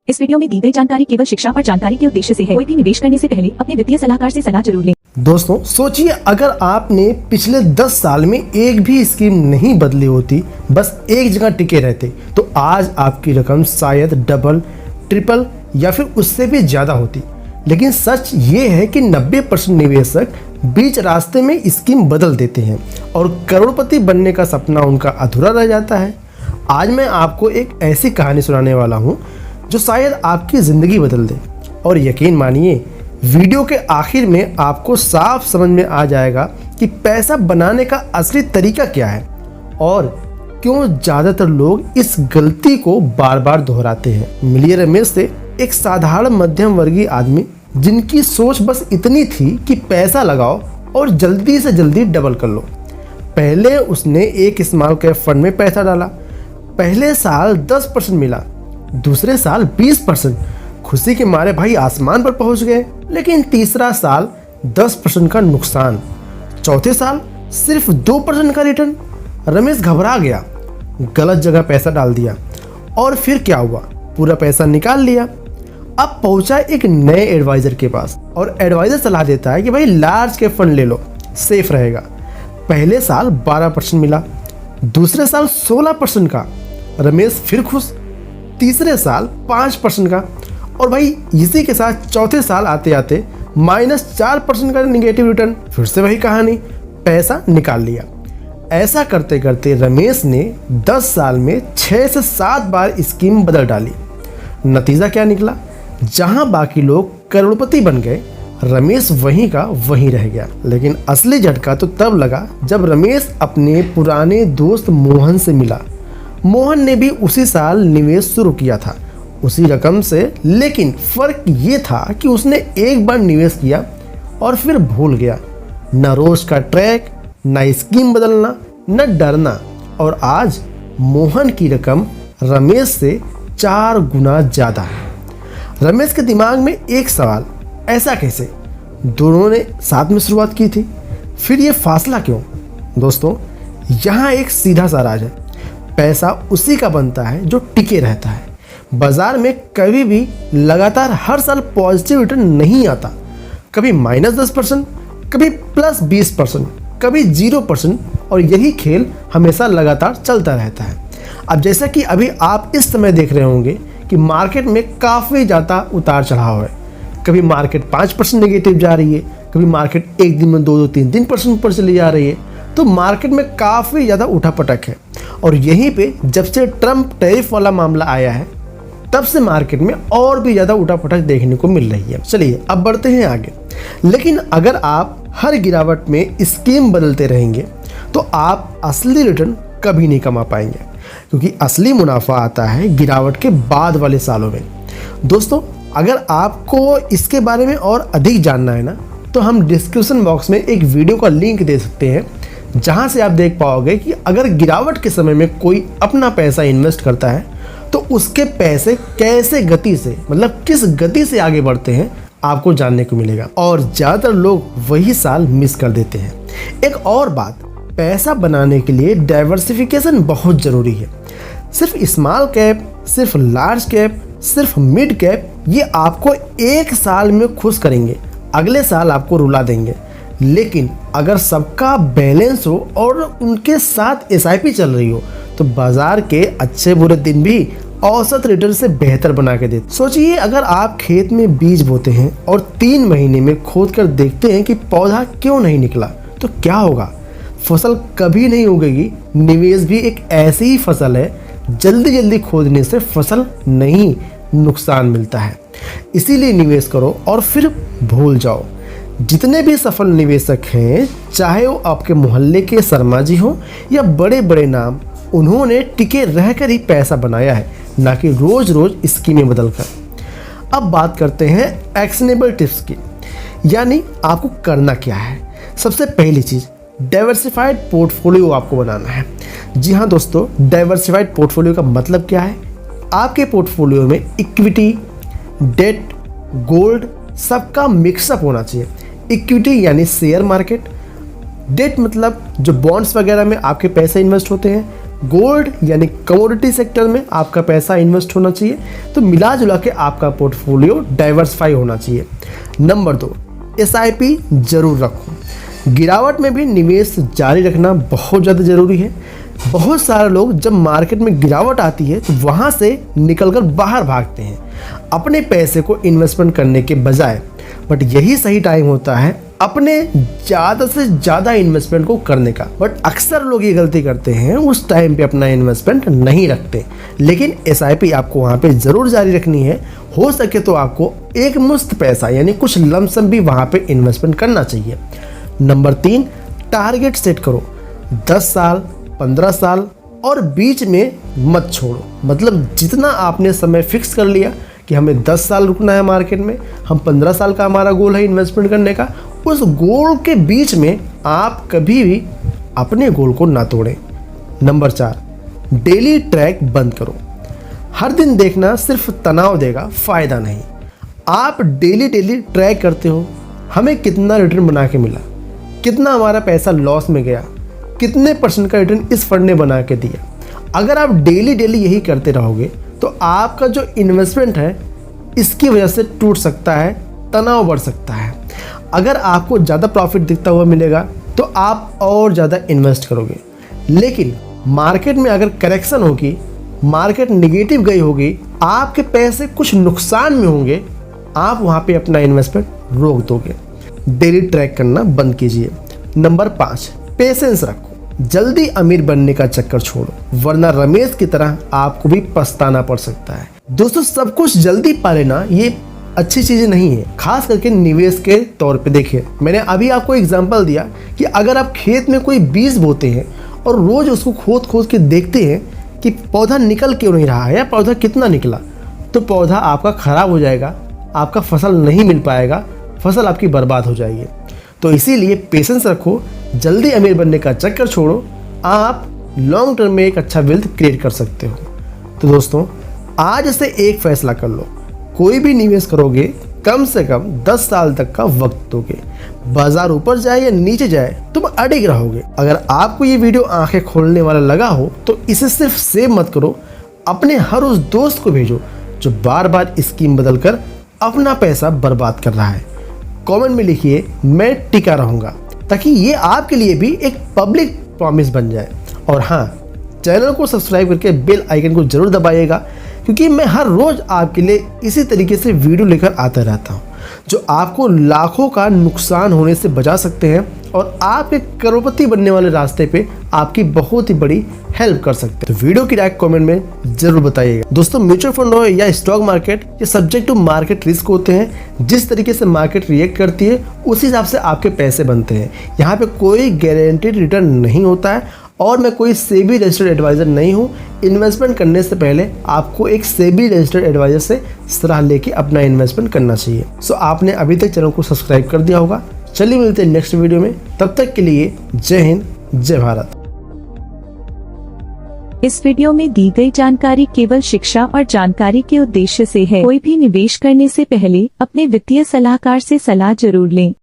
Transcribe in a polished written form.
इस वीडियो में दी गई जानकारी केवल शिक्षा और जानकारी के उद्देश्य से है। कोई भी निवेश करने से पहले अपने वित्तीय सलाहकार से सलाह जरूर लें। दोस्तों सोचिए, अगर आपने पिछले 10 साल में एक भी स्कीम नहीं बदली होती, बस एक जगह टिके रहते, तो आज आपकी रकम शायद डबल, ट्रिपल या फिर उससे भी ज़्यादा होती। लेकिन सच ये है कि 90% निवेशक बीच रास्ते में स्कीम बदल देते हैं और करोड़पति बनने का सपना उनका अधूरा रह जाता है। आज मैं आपको एक ऐसी कहानी सुनाने वाला हूँ जो शायद आपकी ज़िंदगी बदल दे। और यकीन मानिए, वीडियो के आखिर में आपको साफ समझ में आ जाएगा कि पैसा बनाने का असली तरीका क्या है और क्यों ज़्यादातर लोग इस गलती को बार बार दोहराते हैं। मिलिए रमेश से एक साधारण मध्यम वर्गीय आदमी जिनकी सोच बस इतनी थी कि पैसा लगाओ और जल्दी से जल्दी डबल कर लो। पहले उसने एक स्मॉल कैप फंड में पैसा डाला। पहले साल 10% मिला, दूसरे साल 20%। खुशी के मारे भाई आसमान पर पहुंच गए। लेकिन तीसरा साल 10% का नुकसान, चौथे साल सिर्फ 2% का रिटर्न। रमेश घबरा गया, गलत जगह पैसा डाल दिया और फिर क्या हुआ, पूरा पैसा निकाल लिया। अब पहुंचा एक नए एडवाइजर के पास और एडवाइजर सलाह देता है कि भाई लार्ज कैप फंड ले लो, सेफ रहेगा। पहले साल 12% मिला, दूसरे साल 16% का। रमेश फिर खुश, तीसरे साल 5% का और भाई इसी के साथ चौथे साल आते आते -4% का निगेटिव रिटर्न। फिर से वही कहानी, पैसा निकाल लिया। ऐसा करते करते रमेश ने 10 साल में 6 से 7 बार स्कीम बदल डाली। नतीजा क्या निकला, जहां बाकी लोग करोड़पति बन गए, रमेश वहीं का वहीं रह गया। लेकिन असली झटका तो तब लगा जब रमेश अपने पुराने दोस्त मोहन से मिला। मोहन ने भी उसी साल निवेश शुरू किया था, उसी रकम से। लेकिन फ़र्क ये था कि उसने एक बार निवेश किया और फिर भूल गया। न रोज का ट्रैक, न स्कीम बदलना, न डरना। और आज मोहन की रकम रमेश से 4 गुना ज़्यादा है। रमेश के दिमाग में एक सवाल, ऐसा कैसे? दोनों ने साथ में शुरुआत की थी, फिर ये फासला क्यों? दोस्तों, यहाँ एक सीधा सा राज है। पैसा उसी का बनता है जो टिके रहता है। बाजार में कभी भी लगातार हर साल पॉजिटिव रिटर्न नहीं आता। कभी -10%, कभी +20%, कभी 0%। और यही खेल हमेशा लगातार चलता रहता है। अब जैसा कि अभी आप इस समय देख रहे होंगे कि मार्केट में काफ़ी ज़्यादा उतार चढ़ाव है। कभी मार्केट 5% नेगेटिव जा रही है, कभी मार्केट एक दिन में 2-3% ऊपर चली जा रही है। तो मार्केट में काफ़ी ज़्यादा उठापटक है। और यहीं पे जब से ट्रम्प टैरिफ वाला मामला आया है, तब से मार्केट में और भी ज़्यादा उठापटक देखने को मिल रही है। चलिए अब बढ़ते हैं आगे। लेकिन अगर आप हर गिरावट में स्कीम बदलते रहेंगे तो आप असली रिटर्न कभी नहीं कमा पाएंगे, क्योंकि असली मुनाफा आता है गिरावट के बाद वाले सालों में। दोस्तों, अगर आपको इसके बारे में और अधिक जानना है ना, तो हम डिस्क्रिप्शन बॉक्स में एक वीडियो का लिंक दे सकते हैं, जहां से आप देख पाओगे कि अगर गिरावट के समय में कोई अपना पैसा इन्वेस्ट करता है तो उसके पैसे कैसे गति से, मतलब किस गति से आगे बढ़ते हैं, आपको जानने को मिलेगा। और ज़्यादातर लोग वही साल मिस कर देते हैं। एक और बात, पैसा बनाने के लिए डाइवर्सिफिकेशन बहुत ज़रूरी है। सिर्फ स्मॉल कैप, सिर्फ लार्ज कैप, सिर्फ मिड कैप, ये आपको एक साल में खुश करेंगे, अगले साल आपको रुला देंगे। लेकिन अगर सबका बैलेंस हो और उनके साथ SIP चल रही हो, तो बाजार के अच्छे बुरे दिन भी औसत रिटर्न से बेहतर बना के देते। सोचिए, अगर आप खेत में बीज बोते हैं और 3 महीने में खोद कर देखते हैं कि पौधा क्यों नहीं निकला, तो क्या होगा? फसल कभी नहीं उगेगी। निवेश भी एक ऐसी ही फसल है, जल्दी जल्दी खोदने से फसल नहीं, नुकसान मिलता है। इसीलिए निवेश करो और फिर भूल जाओ। जितने भी सफल निवेशक हैं, चाहे वो आपके मोहल्ले के शर्मा जी हो या बड़े बड़े नाम, उन्होंने टिके रहकर ही पैसा बनाया है, ना कि रोज रोज स्कीमें बदलकर। अब बात करते हैं एक्शनेबल टिप्स की, यानी आपको करना क्या है। सबसे पहली चीज़, डाइवर्सिफाइड पोर्टफोलियो आपको बनाना है। जी हाँ दोस्तों, डाइवर्सिफाइड पोर्टफोलियो का मतलब क्या है? आपके पोर्टफोलियो में इक्विटी, डेट, गोल्ड सबका मिक्सअप होना चाहिए। इक्विटी यानी शेयर मार्केट, डेट मतलब जो बॉन्ड्स वगैरह में आपके पैसे इन्वेस्ट होते हैं, गोल्ड यानी कमोडिटी सेक्टर में आपका पैसा इन्वेस्ट होना चाहिए। तो मिला जुला के आपका पोर्टफोलियो डाइवर्सिफाई होना चाहिए। नंबर 2, SIP जरूर रखो। गिरावट में भी निवेश जारी रखना बहुत ज़्यादा ज़रूरी है। बहुत सारे लोग जब मार्केट में गिरावट आती है तो वहाँ से निकलकर बाहर भागते हैं अपने पैसे को इन्वेस्टमेंट करने के बजाय। बट यही सही टाइम होता है अपने ज़्यादा से ज़्यादा इन्वेस्टमेंट को करने का। बट अक्सर लोग ये गलती करते हैं, उस टाइम पे अपना इन्वेस्टमेंट नहीं रखते। लेकिन SIP आपको वहाँ पे ज़रूर जारी रखनी है। हो सके तो आपको एक मुश्त पैसा यानी कुछ लमसम भी वहाँ पे इन्वेस्टमेंट करना चाहिए। नंबर 3, टारगेट सेट करो। 10 साल, 15 साल और बीच में मत छोड़ो। मतलब जितना आपने समय फिक्स कर लिया कि हमें 10 साल रुकना है मार्केट में, हम 15 साल का हमारा गोल है इन्वेस्टमेंट करने का, उस गोल के बीच में आप कभी भी अपने गोल को ना तोड़ें। नंबर 4, डेली ट्रैक बंद करो। हर दिन देखना सिर्फ तनाव देगा, फ़ायदा नहीं। आप डेली ट्रैक करते हो, हमें कितना रिटर्न बना के मिला, कितना हमारा पैसा लॉस में गया, कितने % का रिटर्न इस फंड ने बना के दिया। अगर आप डेली यही करते रहोगे तो आपका जो इन्वेस्टमेंट है इसकी वजह से टूट सकता है, तनाव बढ़ सकता है। अगर आपको ज़्यादा प्रॉफिट दिखता हुआ मिलेगा तो आप और ज़्यादा इन्वेस्ट करोगे। लेकिन मार्केट में अगर करेक्शन होगी, मार्केट नेगेटिव गई होगी, आपके पैसे कुछ नुकसान में होंगे, आप वहाँ पे अपना इन्वेस्टमेंट रोक दोगे। डेली ट्रैक करना बंद कीजिए। नंबर 5, पेशेंस रखो। जल्दी अमीर बनने का चक्कर छोड़ो, वरना रमेश की तरह आपको भी पछताना पड़ सकता है। दोस्तों, सब कुछ जल्दी पा लेना ये अच्छी चीज़ें नहीं है, खास करके निवेश के तौर पे। देखिए, मैंने अभी आपको एग्जांपल दिया कि अगर आप खेत में कोई बीज बोते हैं और रोज़ उसको खोद के देखते हैं कि पौधा निकल क्यों नहीं रहा है या पौधा कितना निकला, तो पौधा आपका ख़राब हो जाएगा, आपका फसल नहीं मिल पाएगा, फसल आपकी बर्बाद हो जाएगी। तो इसीलिए पेशेंस रखो, जल्दी अमीर बनने का चक्कर छोड़ो, आप लॉन्ग टर्म में एक अच्छा वेल्थ क्रिएट कर सकते हो। तो दोस्तों, आज से एक फैसला कर लो, कोई भी निवेश करोगे कम से कम 10 साल तक का वक्त दोगे। बाजार ऊपर जाए या नीचे जाए तुम अडिग रहोगे। अगर आपको ये वीडियो आंखें खोलने वाला लगा हो तो इसे सिर्फ सेव मत करो, अपने हर उस दोस्त को भेजो जो बार बार स्कीम बदल कर अपना पैसा बर्बाद कर रहा है। कमेंट में लिखिए, मैं टिका रहूँगा, ताकि ये आपके लिए भी एक पब्लिक प्रॉमिस बन जाए। और हाँ, चैनल को सब्सक्राइब करके बेल आइकन को जरूर दबाइएगा, क्योंकि मैं हर रोज़ आपके लिए इसी तरीके से वीडियो लेकर आता रहता हूँ जो आपको लाखों का नुकसान होने से बचा सकते हैं और आपके करोड़पति बनने वाले रास्ते पे आपकी बहुत ही बड़ी हेल्प कर सकते हैं। तो वीडियो की राय कमेंट में जरूर बताइएगा। दोस्तों, म्यूचुअल फंड हो या स्टॉक मार्केट, ये सब्जेक्ट टू मार्केट रिस्क होते हैं। जिस तरीके से मार्केट रिएक्ट करती है उसी हिसाब से आपके पैसे बनते हैं। यहाँ पे कोई गारंटीड रिटर्न नहीं होता है और मैं कोई सेबी रजिस्टर्ड एडवाइज़र नहीं हूँ। इन्वेस्टमेंट करने से पहले आपको एक सेबी रजिस्टर्ड एडवाइज़र से सलाह लेके अपना इन्वेस्टमेंट करना चाहिए। सो आपने अभी तक चैनल को सब्सक्राइब कर दिया होगा। चलिए मिलते हैं नेक्स्ट वीडियो में, तब तक के लिए जय हिंद, जय भारत। इस वीडियो में दी गई जानकारी केवल शिक्षा और जानकारी के उद्देश्य से है। कोई भी निवेश करने से पहले अपने वित्तीय सलाहकार से सलाह जरूर लें।